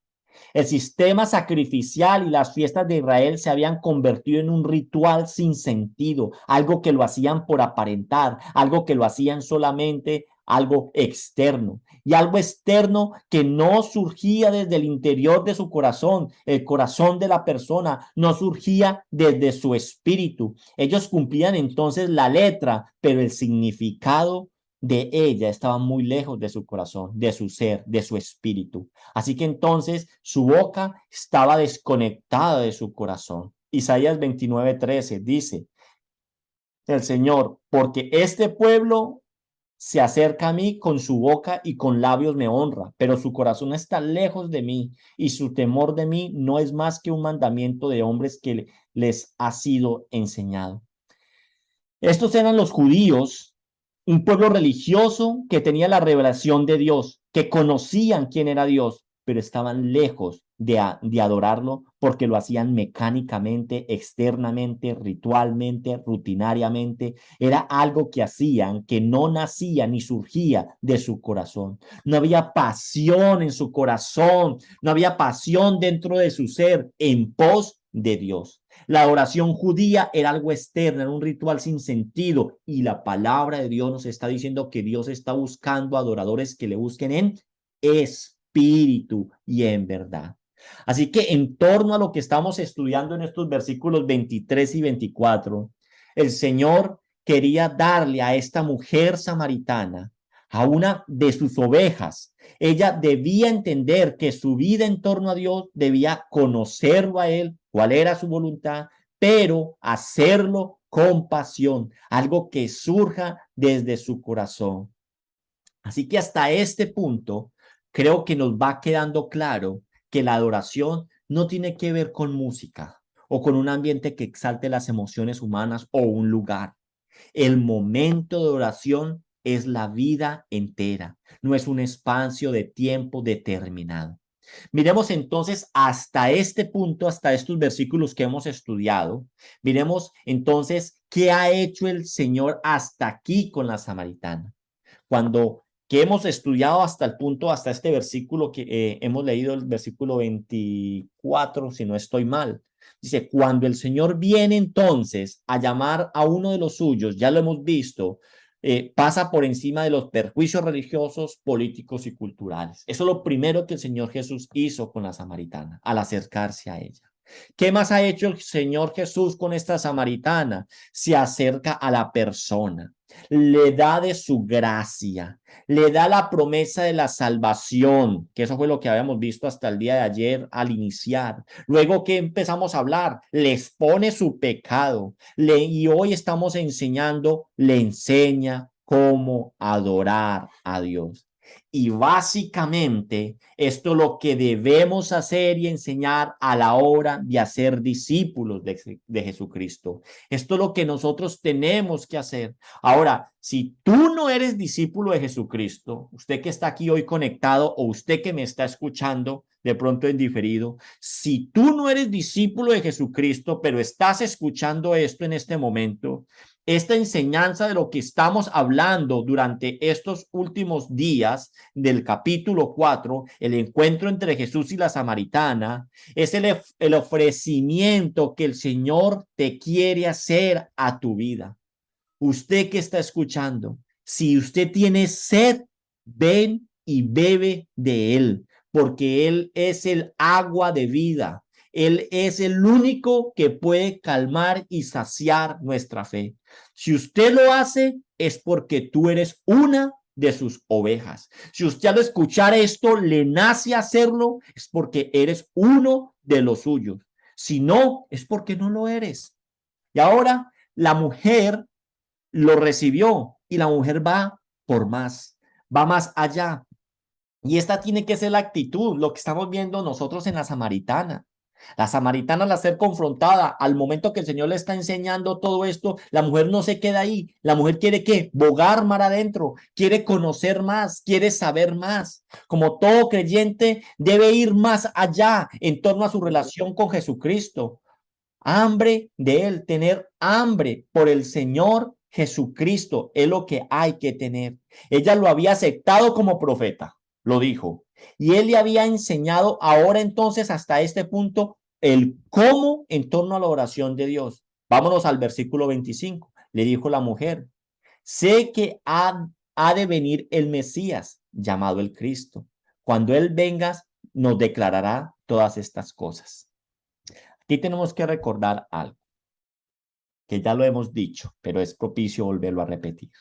Speaker 1: El sistema sacrificial y las fiestas de Israel se habían convertido en un ritual sin sentido, algo que lo hacían por aparentar, algo que lo hacían solamente algo externo y algo externo que no surgía desde el interior de su corazón, el corazón de la persona, no surgía desde su espíritu. Ellos cumplían entonces la letra, pero el significado de ella estaba muy lejos de su corazón, de su ser, de su espíritu. Así que entonces su boca estaba desconectada de su corazón. Isaías 29:13 dice el Señor, porque este pueblo se acerca a mí con su boca y con labios me honra, pero su corazón está lejos de mí y su temor de mí no es más que un mandamiento de hombres que les ha sido enseñado. Estos eran los judíos, un pueblo religioso que tenía la revelación de Dios, que conocían quién era Dios, pero estaban lejos de adorarlo porque lo hacían mecánicamente, externamente, ritualmente, rutinariamente. Era algo que hacían que no nacía ni surgía de su corazón. No había pasión en su corazón, no había pasión dentro de su ser en pos de Dios. La adoración judía era algo externo, era un ritual sin sentido y la palabra de Dios nos está diciendo que Dios está buscando adoradores que le busquen en espíritu y en verdad. Así que en torno a lo que estamos estudiando en estos versículos 23 y 24, el Señor quería darle a esta mujer samaritana, a una de sus ovejas. Ella debía entender que su vida en torno a Dios debía conocerlo a Él, cuál era su voluntad, pero hacerlo con pasión, algo que surja desde su corazón. Así que hasta este punto, creo que nos va quedando claro que la adoración no tiene que ver con música o con un ambiente que exalte las emociones humanas o un lugar. El momento de oración es la vida entera, no es un espacio de tiempo determinado. Miremos entonces hasta este punto, hasta estos versículos que hemos estudiado. Miremos entonces qué ha hecho el Señor hasta aquí con la samaritana. Cuando que hemos estudiado hasta el punto, hasta este versículo que hemos leído, el versículo 24, si no estoy mal. Dice, cuando el Señor viene entonces a llamar a uno de los suyos, ya lo hemos visto, pasa por encima de los perjuicios religiosos, políticos y culturales. Eso es lo primero que el Señor Jesús hizo con la samaritana al acercarse a ella. ¿Qué más ha hecho el Señor Jesús con esta samaritana? Se acerca a la persona, le da de su gracia, le da la promesa de la salvación, que eso fue lo que habíamos visto hasta el día de ayer al iniciar. Luego que empezamos a hablar, les pone su pecado, y hoy estamos enseñando, le enseña cómo adorar a Dios. Y básicamente esto es lo que debemos hacer y enseñar a la hora de hacer discípulos de Jesucristo. Esto es lo que nosotros tenemos que hacer. Ahora, si tú no eres discípulo de Jesucristo, usted que está aquí hoy conectado o usted que me está escuchando de pronto en diferido, si tú no eres discípulo de Jesucristo, pero estás escuchando esto en este momento, esta enseñanza de lo que estamos hablando durante estos últimos días del capítulo 4, el encuentro entre Jesús y la samaritana, es el ofrecimiento que el Señor te quiere hacer a tu vida. Usted que está escuchando, si usted tiene sed, ven y bebe de él, porque él es el agua de vida. Él es el único que puede calmar y saciar nuestra fe. Si usted lo hace, es porque tú eres una de sus ovejas. Si usted al escuchar esto le nace hacerlo, es porque eres uno de los suyos. Si no, es porque no lo eres. Y ahora la mujer lo recibió y la mujer va por más, va más allá. Y esta tiene que ser la actitud, lo que estamos viendo nosotros en la samaritana. La samaritana, al ser confrontada, al momento que el Señor le está enseñando todo esto, la mujer no se queda ahí. La mujer quiere ¿qué? Bogar mar adentro, quiere conocer más, quiere saber más. Como todo creyente, debe ir más allá en torno a su relación con Jesucristo. Hambre de Él, tener hambre por el Señor Jesucristo es lo que hay que tener. Ella lo había aceptado como profeta, lo dijo. Y Él le había enseñado ahora entonces hasta este punto el cómo en torno a la oración de Dios. Vámonos al versículo 25. Le dijo la mujer, sé que ha de venir el Mesías, llamado el Cristo. Cuando Él venga, nos declarará todas estas cosas. Aquí tenemos que recordar algo que ya lo hemos dicho, pero es propicio volverlo a repetir.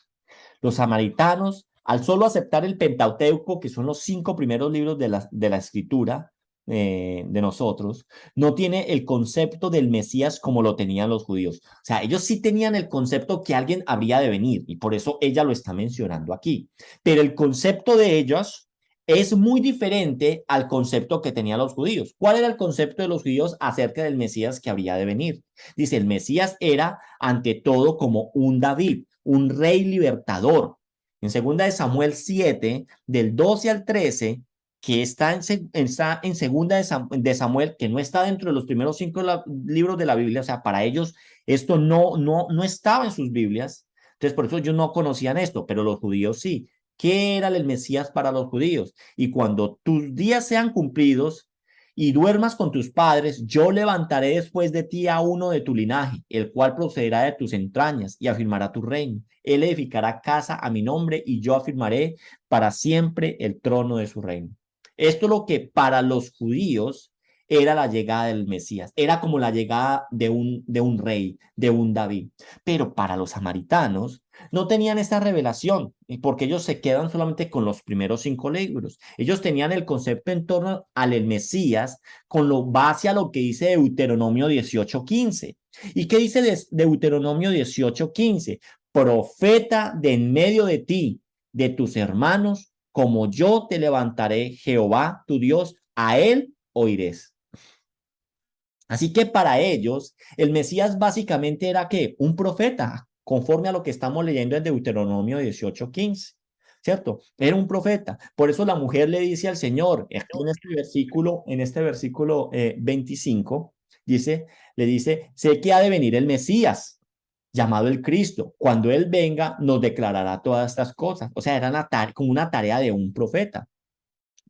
Speaker 1: Los samaritanos, al solo aceptar el Pentateuco, que son los 5 primeros libros de la escritura de nosotros, no tiene el concepto del Mesías como lo tenían los judíos. O sea, ellos sí tenían el concepto que alguien habría de venir, y por eso ella lo está mencionando aquí. Pero el concepto de ellos es muy diferente al concepto que tenían los judíos. ¿Cuál era el concepto de los judíos acerca del Mesías que habría de venir? Dice, el Mesías era ante todo como un David, un rey libertador. En 2 Samuel 7, del 12 al 13, que está en segunda de Samuel, que no está dentro de los primeros 5 libros de la Biblia, o sea, para ellos esto no estaba en sus Biblias, entonces por eso ellos no conocían esto, pero los judíos sí. ¿Qué era el Mesías para los judíos? Y cuando tus días sean cumplidos y duermas con tus padres, yo levantaré después de ti a uno de tu linaje, el cual procederá de tus entrañas y afirmará tu reino. Él edificará casa a mi nombre y yo afirmaré para siempre el trono de su reino. Esto es lo que para los judíos era la llegada del Mesías, era como la llegada de un rey, de un David. Pero para los samaritanos no tenían esta revelación, porque ellos se quedan solamente con los primeros 5 libros. Ellos tenían el concepto en torno al Mesías con lo base a lo que dice Deuteronomio 18:15. ¿Y qué dice Deuteronomio 18:15? Profeta de en medio de ti, de tus hermanos, como yo te levantaré, Jehová tu Dios, a él oirás. Así que para ellos, el Mesías básicamente era ¿qué? Un profeta, conforme a lo que estamos leyendo en Deuteronomio 18:15, ¿cierto? Era un profeta. Por eso la mujer le dice al Señor, aquí en este versículo 25, le dice, sé que ha de venir el Mesías, llamado el Cristo. Cuando Él venga, nos declarará todas estas cosas. O sea, era como una tarea de un profeta.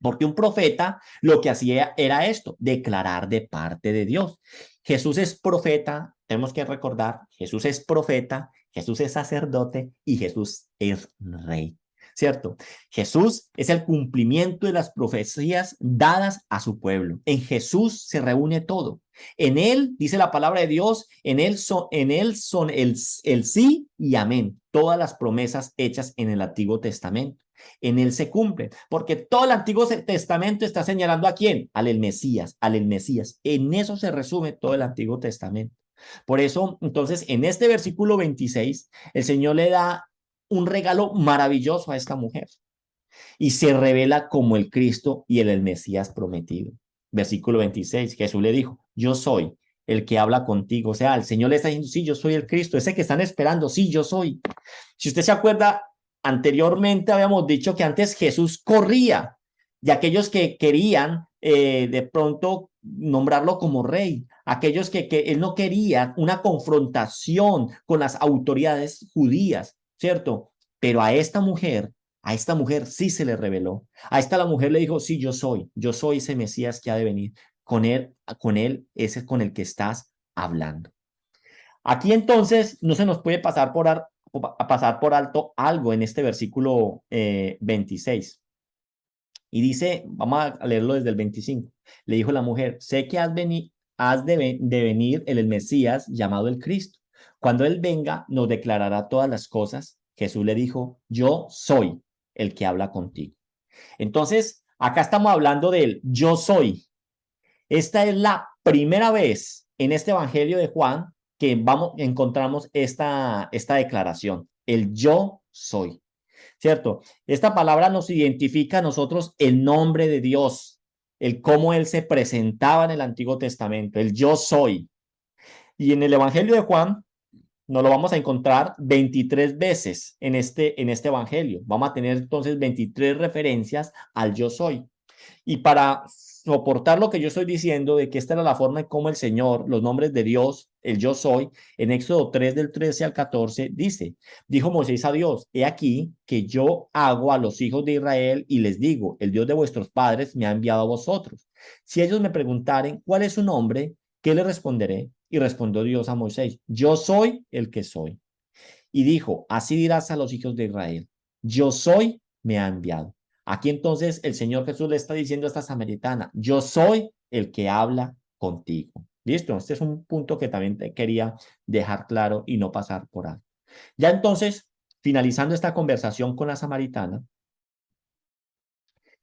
Speaker 1: Porque un profeta lo que hacía era esto, declarar de parte de Dios. Jesús es profeta, tenemos que recordar, Jesús es profeta, Jesús es sacerdote y Jesús es rey, ¿cierto? Jesús es el cumplimiento de las profecías dadas a su pueblo. En Jesús se reúne todo. En él, dice la palabra de Dios, en él son el sí y amén. Todas las promesas hechas en el Antiguo Testamento en él se cumple, porque todo el Antiguo Testamento está señalando a quién, al Mesías, al Mesías. En eso se resume todo el Antiguo Testamento. Por eso, entonces, en este versículo 26, el Señor le da un regalo maravilloso a esta mujer y se revela como el Cristo y el Mesías prometido. Versículo 26, Jesús le dijo, yo soy el que habla contigo. O sea, el Señor le está diciendo, sí, yo soy el Cristo, ese que están esperando, sí, yo soy. Si usted se acuerda, anteriormente habíamos dicho que antes Jesús corría y aquellos que querían de pronto nombrarlo como rey, aquellos que él no quería una confrontación con las autoridades judías, ¿cierto? Pero a esta mujer sí se le reveló. A esta la mujer le dijo, sí, yo soy ese Mesías que ha de venir. Con él, ese es con el que estás hablando. Aquí entonces no se nos puede pasar por alto algo en este versículo 26. Y dice, vamos a leerlo desde el 25. Le dijo la mujer, sé que has de venir el Mesías llamado el Cristo. Cuando Él venga, nos declarará todas las cosas. Jesús le dijo, yo soy el que habla contigo. Entonces, acá estamos hablando del yo soy. Esta es la primera vez en este Evangelio de Juan que encontramos esta declaración, el yo soy, ¿cierto? Esta palabra nos identifica a nosotros el nombre de Dios, el cómo Él se presentaba en el Antiguo Testamento, el yo soy. Y en el Evangelio de Juan nos lo vamos a encontrar 23 veces en este Evangelio. Vamos a tener entonces 23 referencias al yo soy. Y para soportar lo que yo estoy diciendo de que esta era la forma en cómo el Señor, los nombres de Dios, el yo soy, en Éxodo 3 del 13 al 14, dijo Moisés a Dios, he aquí que yo hago a los hijos de Israel y les digo, el Dios de vuestros padres me ha enviado a vosotros. Si ellos me preguntaren, ¿cuál es su nombre? ¿Qué le responderé? Y respondió Dios a Moisés, yo soy el que soy. Y dijo, así dirás a los hijos de Israel, yo soy, me ha enviado. Aquí entonces el Señor Jesús le está diciendo a esta samaritana, yo soy el que habla contigo. Listo, este es un punto que también te quería dejar claro y no pasar por alto. Ya entonces, finalizando esta conversación con la samaritana,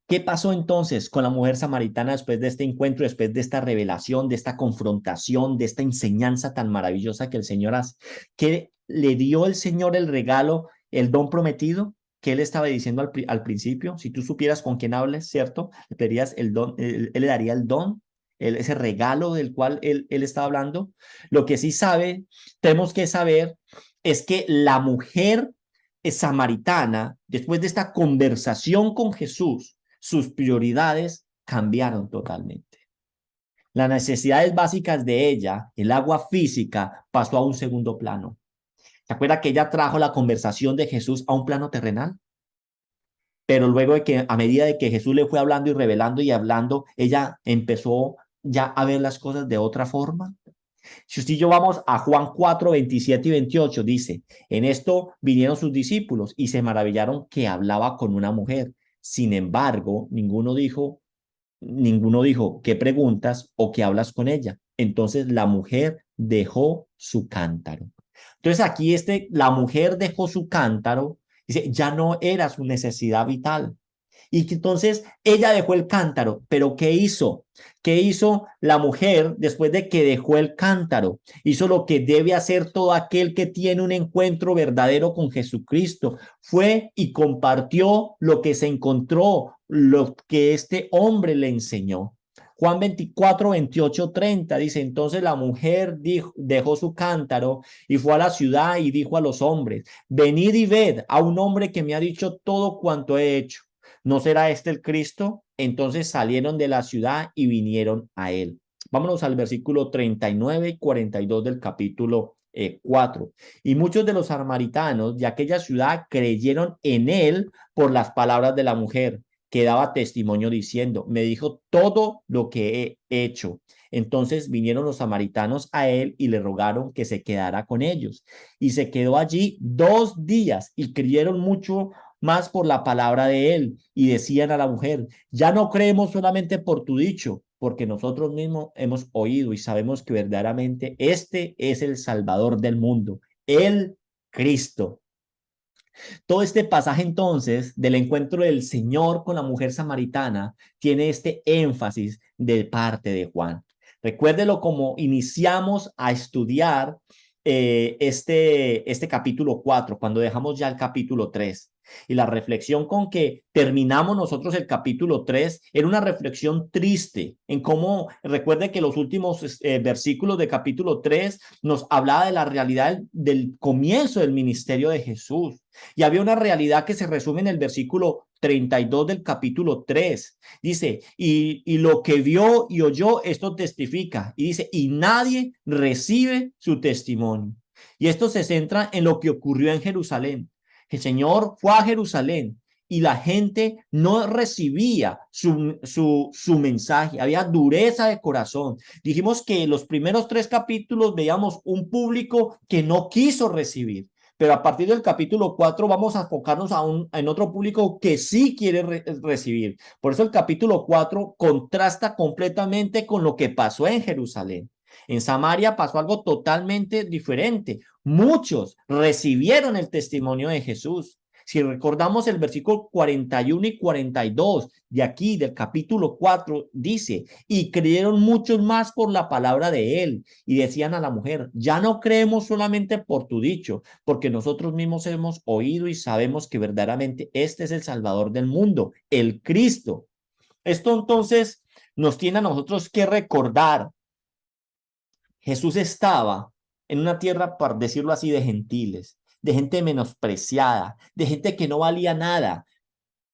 Speaker 1: ¿qué pasó entonces con la mujer samaritana después de este encuentro, después de esta revelación, de esta confrontación, de esta enseñanza tan maravillosa que el Señor hace? ¿Qué le dio el Señor el regalo, el don prometido que él estaba diciendo al principio? Si tú supieras con quién hables, ¿cierto? Le pedirías el don, él le daría el don, ese regalo del cual él estaba hablando. Lo que sí tenemos que saber es que la mujer samaritana, después de esta conversación con Jesús, sus prioridades cambiaron totalmente. Las necesidades básicas de ella, el agua física, pasó a un segundo plano. ¿Se acuerda que ella trajo la conversación de Jesús a un plano terrenal? Pero luego de que, a medida de que Jesús le fue hablando y revelando y hablando, ella empezó ya a ver las cosas de otra forma. Si usted y yo vamos a Juan 4, 27 y 28, dice, en esto vinieron sus discípulos y se maravillaron que hablaba con una mujer. Sin embargo, ninguno dijo, ¿qué preguntas o qué hablas con ella? Entonces la mujer dejó su cántaro. Entonces aquí la mujer dejó su cántaro, dice, ya no era su necesidad vital. Y que entonces ella dejó el cántaro, pero ¿qué hizo? ¿Qué hizo la mujer después de que dejó el cántaro? Hizo lo que debe hacer todo aquel que tiene un encuentro verdadero con Jesucristo. Fue y compartió lo que se encontró, lo que este hombre le enseñó. Juan 24, 28, 30 dice, entonces la mujer dejó su cántaro y fue a la ciudad y dijo a los hombres, venid y ved a un hombre que me ha dicho todo cuanto he hecho. ¿No será este el Cristo? Entonces salieron de la ciudad y vinieron a él. Vámonos al versículo 39 y 42 del capítulo 4. Y muchos de los samaritanos de aquella ciudad creyeron en él por las palabras de la mujer, que daba testimonio diciendo, me dijo todo lo que he hecho. Entonces vinieron los samaritanos a él y le rogaron que se quedara con ellos. Y se quedó allí 2 días y creyeron mucho más por la palabra de él. Y decían a la mujer, ya no creemos solamente por tu dicho, porque nosotros mismos hemos oído y sabemos que verdaderamente este es el Salvador del mundo, el Cristo. Todo este pasaje entonces del encuentro del Señor con la mujer samaritana tiene este énfasis de parte de Juan. Recuérdelo como iniciamos a estudiar este capítulo 4, cuando dejamos ya el capítulo 3. Y la reflexión con que terminamos nosotros el capítulo 3 era una reflexión triste en cómo, recuerde que los últimos versículos de capítulo 3 nos hablaba de la realidad del comienzo del ministerio de Jesús. Y había una realidad que se resume en el versículo 32 del capítulo 3. Dice, y lo que vio y oyó, esto testifica. Y dice, y nadie recibe su testimonio. Y esto se centra en lo que ocurrió en Jerusalén. El Señor fue a Jerusalén y la gente no recibía su mensaje. Había dureza de corazón. Dijimos que los primeros 3 capítulos veíamos un público que no quiso recibir. Pero a partir del capítulo 4 vamos a enfocarnos en otro público que sí quiere recibir. Por eso el capítulo 4 contrasta completamente con lo que pasó en Jerusalén. En Samaria pasó algo totalmente diferente. Muchos recibieron el testimonio de Jesús. Si recordamos el versículo 41 y 42 de aquí, del capítulo 4, dice, y creyeron muchos más por la palabra de él. Y decían a la mujer, ya no creemos solamente por tu dicho, porque nosotros mismos hemos oído y sabemos que verdaderamente este es el Salvador del mundo, el Cristo. Esto entonces nos tiene a nosotros que recordar. Jesús estaba en una tierra, por decirlo así, de gentiles, de gente menospreciada, de gente que no valía nada.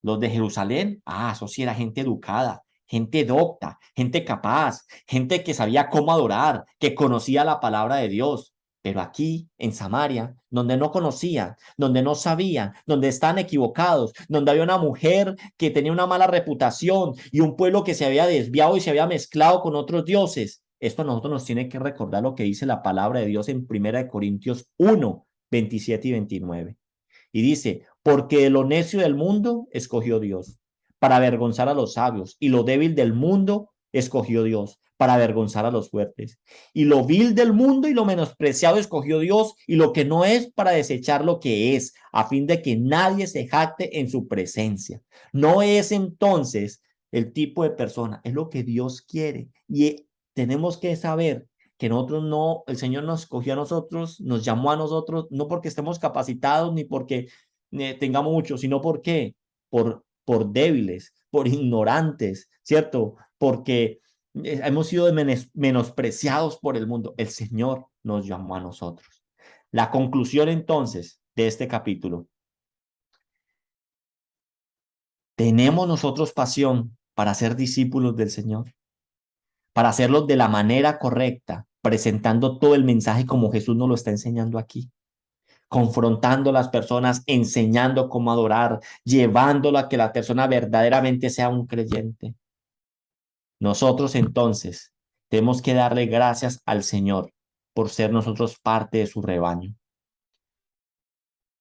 Speaker 1: Los de Jerusalén, eso sí era gente educada, gente docta, gente capaz, gente que sabía cómo adorar, que conocía la palabra de Dios. Pero aquí, en Samaria, donde no conocían, donde no sabían, donde están equivocados, donde había una mujer que tenía una mala reputación y un pueblo que se había desviado y se había mezclado con otros dioses. Esto a nosotros nos tiene que recordar lo que dice la palabra de Dios en 1 Corintios 1, 27 y 29. Y dice, porque lo necio del mundo escogió Dios para avergonzar a los sabios, y lo débil del mundo escogió Dios para avergonzar a los fuertes. Y lo vil del mundo y lo menospreciado escogió Dios, y lo que no es para desechar lo que es, a fin de que nadie se jacte en su presencia. No es entonces el tipo de persona, es lo que Dios quiere. Y tenemos que saber que nosotros no, el Señor nos escogió a nosotros, nos llamó a nosotros, no porque estemos capacitados ni porque tengamos mucho, sino porque por débiles, por ignorantes, ¿cierto? Porque hemos sido menospreciados por el mundo. El Señor nos llamó a nosotros. La conclusión entonces de este capítulo. ¿Tenemos nosotros pasión para ser discípulos del Señor? Para hacerlos de la manera correcta, presentando todo el mensaje como Jesús nos lo está enseñando aquí, confrontando a las personas, enseñando cómo adorar, llevándolo a que la persona verdaderamente sea un creyente. Nosotros entonces tenemos que darle gracias al Señor por ser nosotros parte de su rebaño.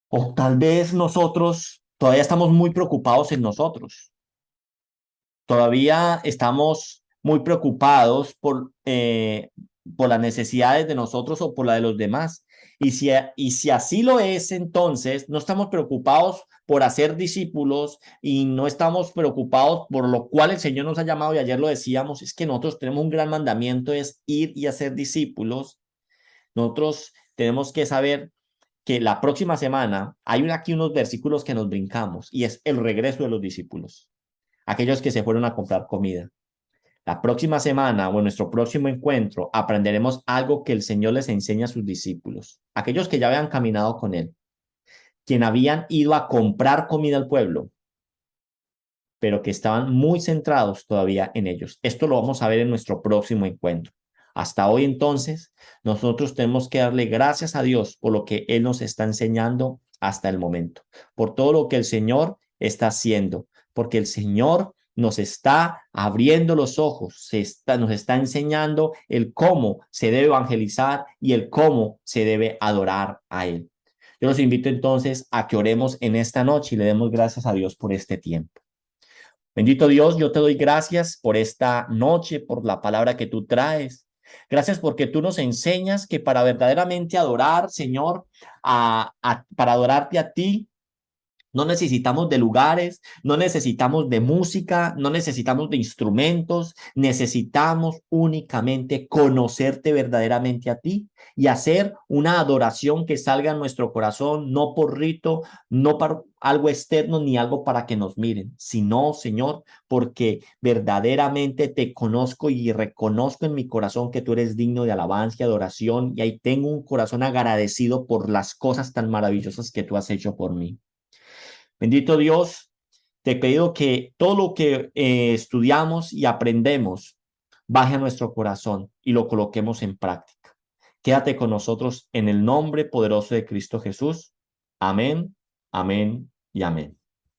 Speaker 1: O tal vez nosotros todavía estamos muy preocupados en nosotros. Todavía estamos muy preocupados por las necesidades de nosotros o por la de los demás. Y si así lo es, entonces no estamos preocupados por hacer discípulos y no estamos preocupados por lo cual el Señor nos ha llamado, y ayer lo decíamos, es que nosotros tenemos un gran mandamiento, es ir y hacer discípulos. Nosotros tenemos que saber que la próxima semana hay aquí unos versículos que nos brincamos y es el regreso de los discípulos, aquellos que se fueron a comprar comida. La próxima semana o en nuestro próximo encuentro aprenderemos algo que el Señor les enseña a sus discípulos, aquellos que ya habían caminado con Él, quien habían ido a comprar comida al pueblo, pero que estaban muy centrados todavía en ellos. Esto lo vamos a ver en nuestro próximo encuentro. Hasta hoy entonces, nosotros tenemos que darle gracias a Dios por lo que Él nos está enseñando hasta el momento, por todo lo que el Señor está haciendo, porque el Señor nos está abriendo los ojos, nos está enseñando el cómo se debe evangelizar y el cómo se debe adorar a Él. Yo los invito entonces a que oremos en esta noche y le demos gracias a Dios por este tiempo. Bendito Dios, yo te doy gracias por esta noche, por la palabra que tú traes. Gracias porque tú nos enseñas que para verdaderamente adorar, Señor, para adorarte a ti, no necesitamos de lugares, no necesitamos de música, no necesitamos de instrumentos, necesitamos únicamente conocerte verdaderamente a ti y hacer una adoración que salga en nuestro corazón, no por rito, no para algo externo ni algo para que nos miren, sino, Señor, porque verdaderamente te conozco y reconozco en mi corazón que tú eres digno de alabanza y adoración, y ahí tengo un corazón agradecido por las cosas tan maravillosas que tú has hecho por mí. Bendito Dios, te pido que todo lo que estudiamos y aprendemos baje a nuestro corazón y lo coloquemos en práctica. Quédate con nosotros en el nombre poderoso de Cristo Jesús. Amén, amén y amén.